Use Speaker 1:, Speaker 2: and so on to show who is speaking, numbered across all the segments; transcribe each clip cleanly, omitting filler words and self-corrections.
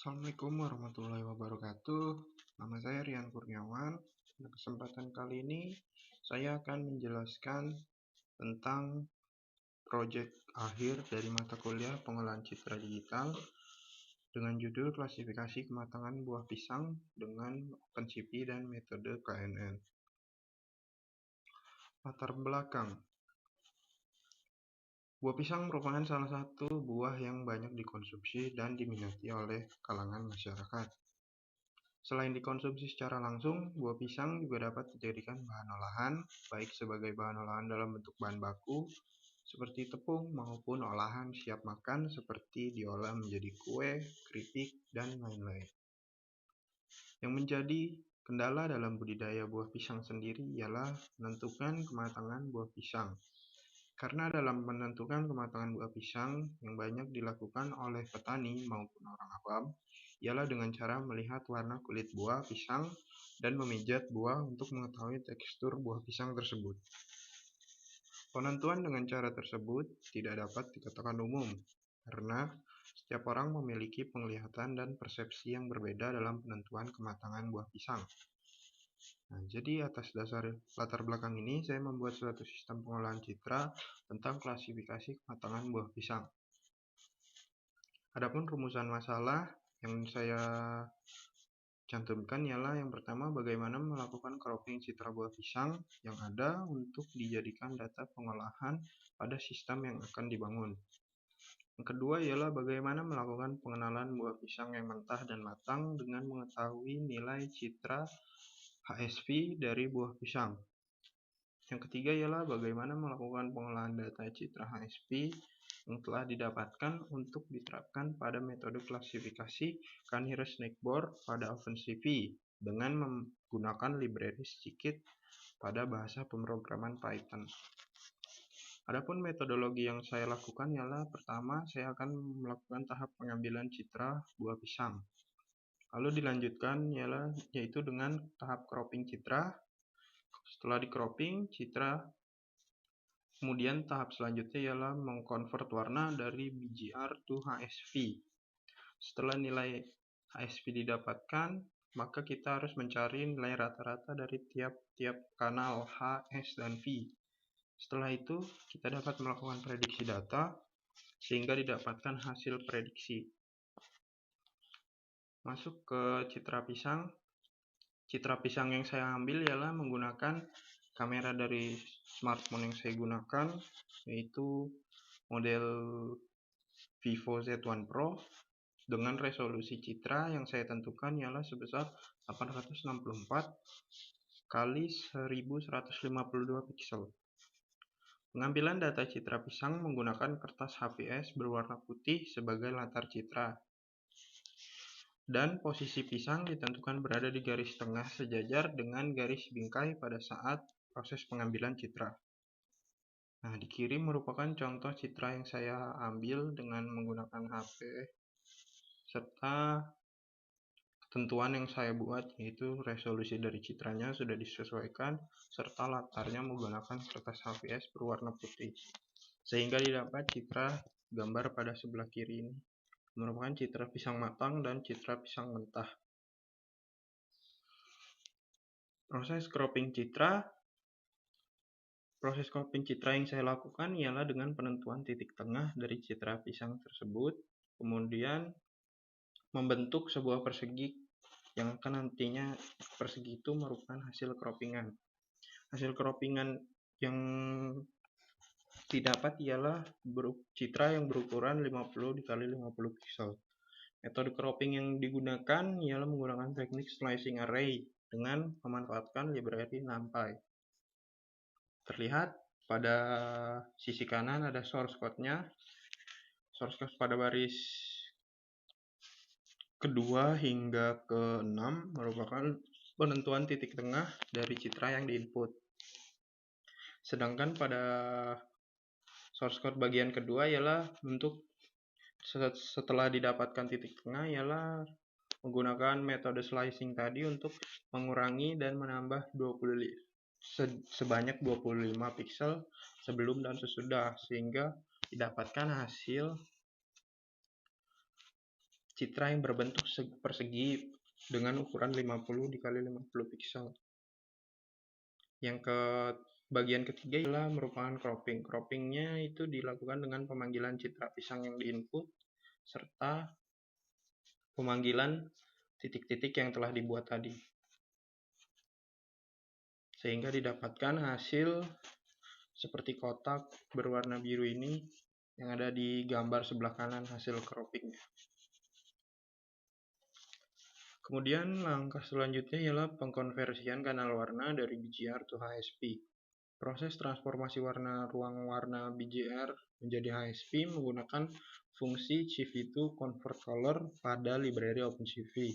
Speaker 1: Assalamualaikum warahmatullahi wabarakatuh. Nama saya Rian Kurniawan. Pada kesempatan kali ini, saya akan menjelaskan tentang proyek akhir dari mata kuliah Pengolahan Citra Digital dengan judul Klasifikasi Kematangan Buah Pisang dengan OpenCV dan metode KNN. Latar belakang. Buah pisang merupakan salah satu buah yang banyak dikonsumsi dan diminati oleh kalangan masyarakat. Selain dikonsumsi secara langsung, buah pisang juga dapat dijadikan bahan olahan, baik sebagai bahan olahan dalam bentuk bahan baku, seperti tepung, maupun olahan siap makan seperti diolah menjadi kue, keripik, dan lain-lain. Yang menjadi kendala dalam budidaya buah pisang sendiri ialah menentukan kematangan buah pisang. Karena dalam menentukan kematangan buah pisang yang banyak dilakukan oleh petani maupun orang awam, ialah dengan cara melihat warna kulit buah pisang dan memijat buah untuk mengetahui tekstur buah pisang tersebut. Penentuan dengan cara tersebut tidak dapat dikatakan umum, karena setiap orang memiliki penglihatan dan persepsi yang berbeda dalam penentuan kematangan buah pisang. Jadi atas dasar latar belakang ini, saya membuat suatu sistem pengolahan citra tentang klasifikasi kematangan buah pisang. Adapun rumusan masalah yang saya cantumkan ialah yang pertama, bagaimana melakukan cropping citra buah pisang yang ada untuk dijadikan data pengolahan pada sistem yang akan dibangun. Yang kedua ialah bagaimana melakukan pengenalan buah pisang yang mentah dan matang dengan mengetahui nilai citra HSV dari buah pisang. Yang ketiga ialah bagaimana melakukan pengolahan data citra HSV yang telah didapatkan untuk diterapkan pada metode klasifikasi Canihurst Snackboard pada OpenCV dengan menggunakan library Scikit pada bahasa pemrograman Python. Adapun metodologi yang saya lakukan ialah pertama, saya akan melakukan tahap pengambilan citra buah pisang. Lalu dilanjutkan yaitu dengan tahap cropping citra. Setelah di cropping citra, kemudian tahap selanjutnya ialah mengkonvert warna dari BGR to HSV. Setelah nilai HSV didapatkan, maka kita harus mencari nilai rata-rata dari tiap-tiap kanal H, S, dan V. Setelah itu, kita dapat melakukan prediksi data sehingga didapatkan hasil prediksi. Masuk ke citra pisang. Citra pisang yang saya ambil ialah menggunakan kamera dari smartphone yang saya gunakan, yaitu model Vivo Z1 Pro dengan resolusi citra yang saya tentukan ialah sebesar 864 kali 1152 piksel. Pengambilan data citra pisang menggunakan kertas HPS berwarna putih sebagai latar citra. Dan posisi pisang ditentukan berada di garis tengah sejajar dengan garis bingkai pada saat proses pengambilan citra. Di kiri merupakan contoh citra yang saya ambil dengan menggunakan HP serta ketentuan yang saya buat, yaitu resolusi dari citranya sudah disesuaikan serta latarnya menggunakan kertas HPS berwarna putih, sehingga didapat citra gambar pada sebelah kiri ini merupakan citra pisang matang dan citra pisang mentah. Proses cropping citra yang saya lakukan ialah dengan penentuan titik tengah dari citra pisang tersebut, kemudian membentuk sebuah persegi yang akan nantinya persegi itu merupakan hasil croppingan. Hasil croppingan yang didapat ialah citra yang berukuran 50 x 50 piksel. Metode cropping yang digunakan ialah menggunakan teknik slicing array dengan memanfaatkan library NumPy. Terlihat pada sisi kanan ada source code-nya. Source code pada baris kedua hingga ke-6 merupakan penentuan titik tengah dari citra yang diinput. Sedangkan pada source code bagian kedua ialah untuk setelah didapatkan titik tengah ialah menggunakan metode slicing tadi untuk mengurangi dan menambah sebanyak 25 piksel sebelum dan sesudah, sehingga didapatkan hasil citra yang berbentuk persegi dengan ukuran 50 x 50 pixel. Yang ke bagian ketiga adalah merupakan cropping. Croppingnya itu dilakukan dengan pemanggilan citra pisang yang diinput serta pemanggilan titik-titik yang telah dibuat tadi, sehingga didapatkan hasil seperti kotak berwarna biru ini yang ada di gambar sebelah kanan hasil croppingnya. Kemudian langkah selanjutnya ialah pengkonversian kanal warna dari BGR to HSP. Proses transformasi warna ruang warna BGR menjadi HSP menggunakan fungsi CV to convert color pada library OpenCV.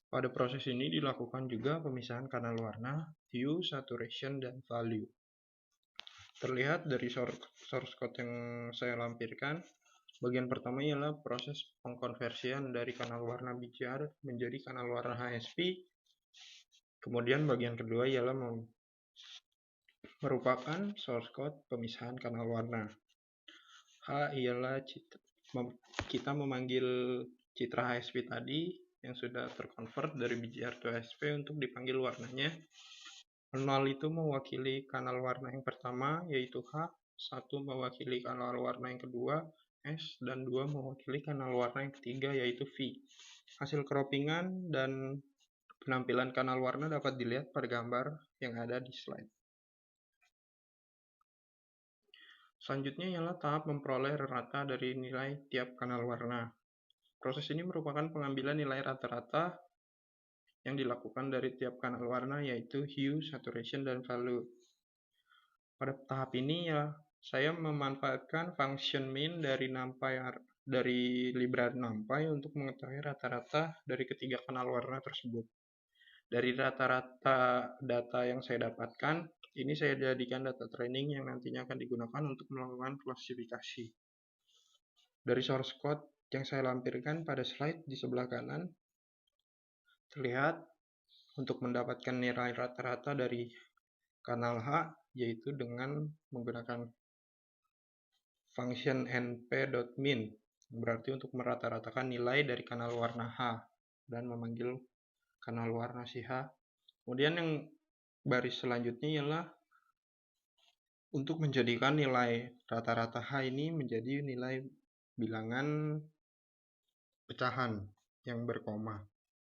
Speaker 1: Pada proses ini dilakukan juga pemisahan kanal warna, hue, saturation, dan value. Terlihat dari source code yang saya lampirkan, bagian pertama ialah proses pengkonversian dari kanal warna BGR menjadi kanal warna HSP. Kemudian bagian kedua ialah merupakan source code pemisahan kanal warna. H ialah kita memanggil citra HSP tadi yang sudah terkonvert dari BGR to HSP untuk dipanggil warnanya. 0 itu mewakili kanal warna yang pertama yaitu H, 1 mewakili kanal warna yang kedua S, dan 2 mewakili kanal warna yang ketiga yaitu V. Hasil croppingan dan penampilan kanal warna dapat dilihat pada gambar yang ada di slide. Selanjutnya ialah tahap memperoleh rata dari nilai tiap kanal warna. Proses ini merupakan pengambilan nilai rata-rata yang dilakukan dari tiap kanal warna yaitu hue, saturation, dan value. Pada tahap ini ya saya memanfaatkan function min dari library NumPy untuk mengetahui rata-rata dari ketiga kanal warna tersebut. Dari rata-rata data yang saya dapatkan, ini saya jadikan data training yang nantinya akan digunakan untuk melakukan klasifikasi. Dari source code yang saya lampirkan pada slide di sebelah kanan, terlihat untuk mendapatkan nilai rata-rata dari kanal H, yaitu dengan menggunakan function np.min, berarti untuk merata-ratakan nilai dari kanal warna H dan memanggil kanal warna si H. Kemudian yang baris selanjutnya ialah untuk menjadikan nilai rata-rata H ini menjadi nilai bilangan pecahan yang berkoma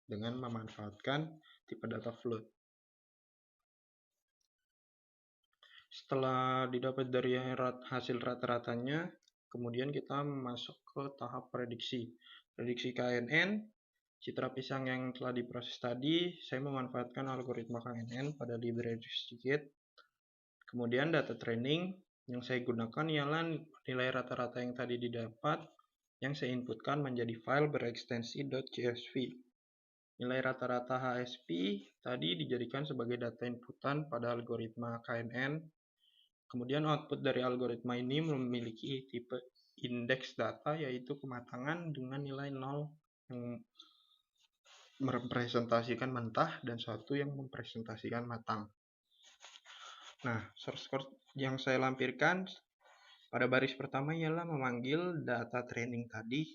Speaker 1: dengan memanfaatkan tipe data float. Setelah didapat dari hasil rata-ratanya, kemudian kita masuk ke tahap prediksi. Prediksi KNN, citra pisang yang telah diproses tadi, saya memanfaatkan algoritma KNN pada library sedikit. Kemudian data training yang saya gunakan ialah nilai rata-rata yang tadi didapat yang saya inputkan menjadi file berekstensi .csv. Nilai rata-rata HSP tadi dijadikan sebagai data inputan pada algoritma KNN. Kemudian output dari algoritma ini memiliki tipe indeks data yaitu kematangan dengan nilai 0 yang merepresentasikan mentah dan 1 yang merepresentasikan matang. Nah, source code yang saya lampirkan pada baris pertama ialah memanggil data training tadi,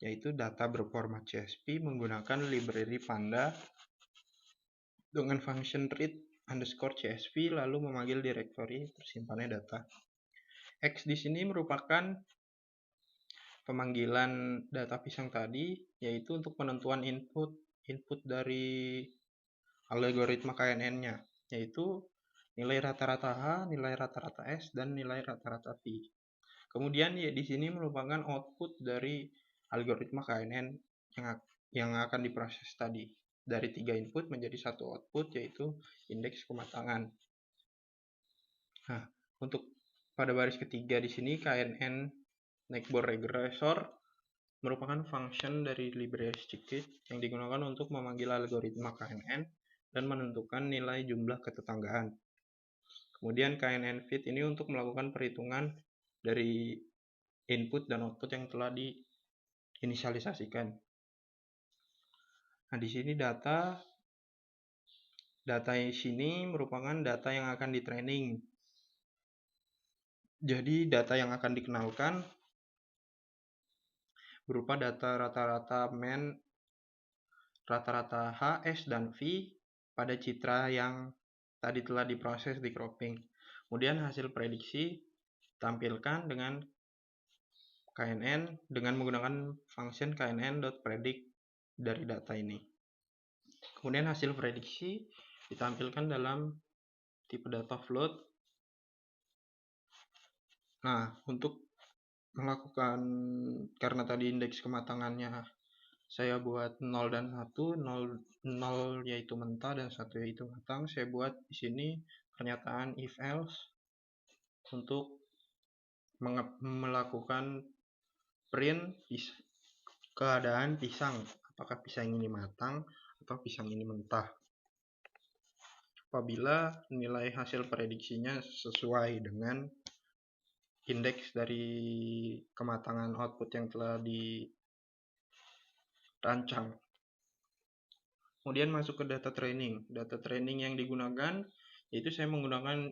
Speaker 1: yaitu data berformat CSV menggunakan library Panda dengan function read_CSV lalu memanggil direktori tersimpannya data. X di sini merupakan pemanggilan data pisang tadi, yaitu untuk penentuan input dari algoritma KNN-nya, yaitu nilai rata-rata H, nilai rata-rata S, dan nilai rata-rata V. Kemudian ya di sini merupakan output dari algoritma KNN yang akan diproses tadi. Dari 3 input menjadi 1 output, yaitu indeks kematangan. Nah, untuk pada baris ketiga di sini KNN Neighbor Regressor merupakan function dari library sedikit yang digunakan untuk memanggil algoritma KNN dan menentukan nilai jumlah ketetanggaan. Kemudian KNN fit ini untuk melakukan perhitungan dari input dan output yang telah diinisialisasikan. Nah, di sini data di sini merupakan data yang akan di-training. Jadi data yang akan dikenalkan berupa data rata-rata MEN, rata-rata H, S, dan V pada citra yang tadi telah diproses di cropping. Kemudian hasil prediksi tampilkan dengan KNN dengan menggunakan function knn.predict dari data ini. Kemudian hasil prediksi ditampilkan dalam tipe data float. Nah, untuk melakukan, karena tadi indeks kematangannya saya buat 0 dan 1, 0 yaitu mentah dan 1 yaitu matang, saya buat di sini pernyataan if else untuk melakukan print keadaan pisang, apakah pisang ini matang atau pisang ini mentah. Apabila nilai hasil prediksinya sesuai dengan indeks dari kematangan output yang telah dirancang. Kemudian masuk ke data training. Data training yang digunakan yaitu saya menggunakan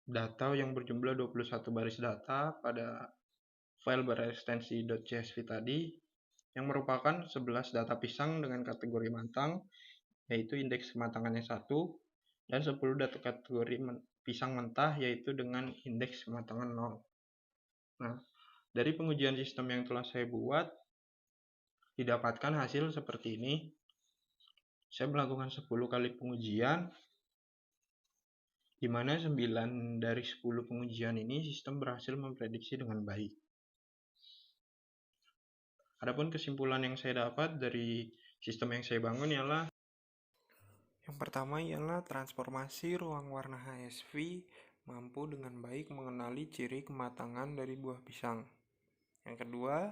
Speaker 1: data yang berjumlah 21 baris data pada file berekstensi.csv tadi, yang merupakan 11 data pisang dengan kategori matang, yaitu indeks kematangannya 1, dan 10 data kategori pisang mentah, yaitu dengan indeks kematangan 0. Nah, dari pengujian sistem yang telah saya buat, didapatkan hasil seperti ini. Saya melakukan 10 kali pengujian, di mana 9 dari 10 pengujian ini sistem berhasil memprediksi dengan baik. Adapun kesimpulan yang saya dapat dari sistem yang saya bangun ialah yang pertama ialah transformasi ruang warna HSV mampu dengan baik mengenali ciri kematangan dari buah pisang. Yang kedua,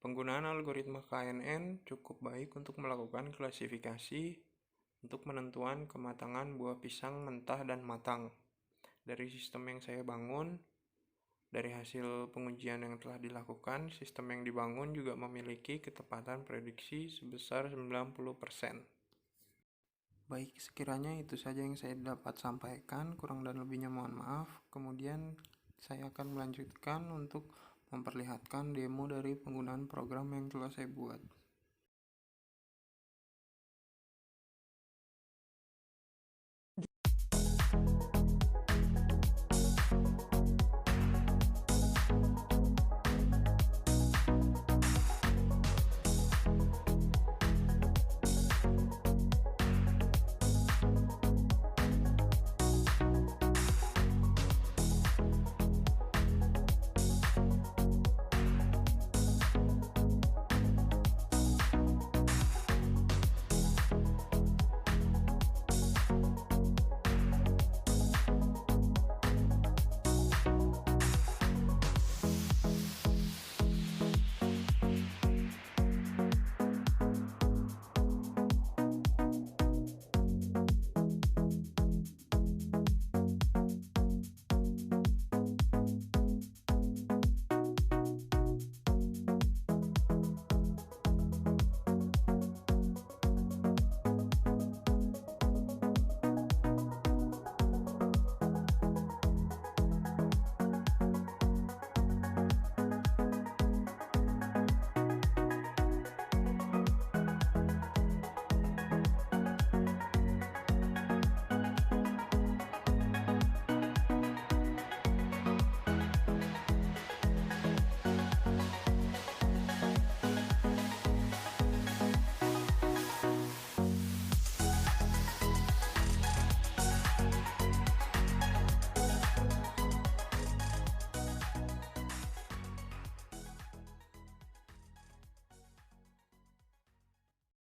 Speaker 1: penggunaan algoritma KNN cukup baik untuk melakukan klasifikasi untuk menentukan kematangan buah pisang mentah dan matang. Dari sistem yang saya bangun, dari hasil pengujian yang telah dilakukan, sistem yang dibangun juga memiliki ketepatan prediksi sebesar 90%. Baik, sekiranya itu saja yang saya dapat sampaikan, kurang dan lebihnya mohon maaf. Kemudian saya akan melanjutkan untuk memperlihatkan demo dari penggunaan program yang telah saya buat.